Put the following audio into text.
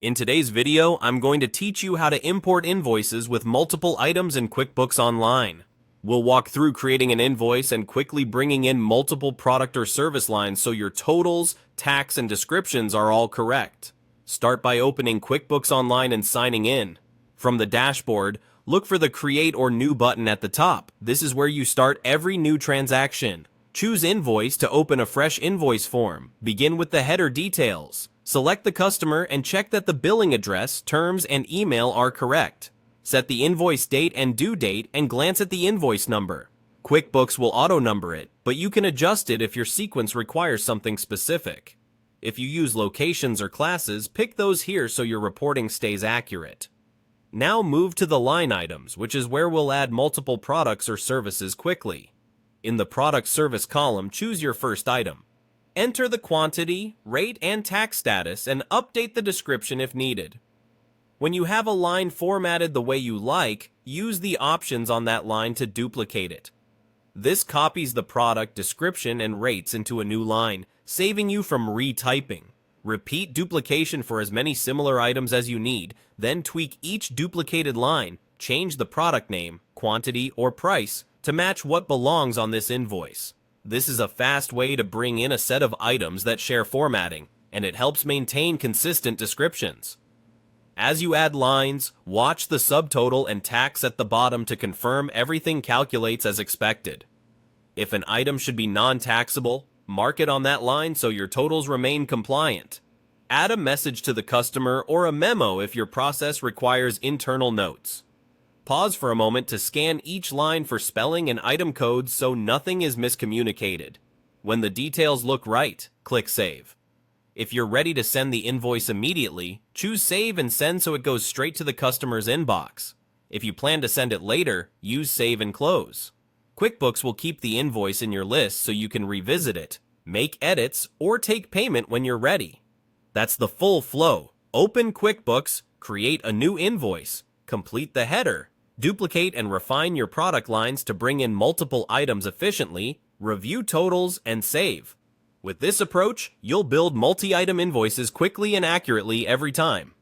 In today's video, I'm going to teach you how to import invoices with multiple items in QuickBooks Online. We'll walk through creating an invoice and quickly bringing in multiple product or service lines so your totals, tax, and descriptions are all correct. Start by opening QuickBooks Online and signing in. From the dashboard, look for the Create or New button at the top. This is where you start every new transaction. Choose Invoice to open a fresh invoice form. Begin with the header details. Select the customer and check that the billing address, terms, and email are correct. Set the invoice date and due date and glance at the invoice number. QuickBooks will auto-number it, but you can adjust it if your sequence requires something specific. If you use locations or classes, pick those here so your reporting stays accurate. Now move to the line items, which is where we'll add multiple products or services quickly. In the product service column, choose your first item. Enter the quantity, rate, and tax status and update the description if needed. When you have a line formatted the way you like, use the options on that line to duplicate it. This copies the product description and rates into a new line, saving you from retyping. Repeat duplication for as many similar items as you need, then tweak each duplicated line, change the product name, quantity, or price to match what belongs on this invoice. This is a fast way to bring in a set of items that share formatting, and it helps maintain consistent descriptions. As you add lines, watch the subtotal and tax at the bottom to confirm everything calculates as expected. If an item should be non-taxable, mark it on that line so your totals remain compliant. Add a message to the customer or a memo if your process requires internal notes. Pause for a moment to scan each line for spelling and item codes so nothing is miscommunicated. When the details look right, click Save. If you're ready to send the invoice immediately, choose Save and Send so it goes straight to the customer's inbox. If you plan to send it later, use Save and Close. QuickBooks will keep the invoice in your list so you can revisit it, make edits, or take payment when you're ready. That's the full flow. Open QuickBooks, create a new invoice, complete the header, duplicate and refine your product lines to bring in multiple items efficiently, review totals, and save. With this approach, you'll build multi-item invoices quickly and accurately every time.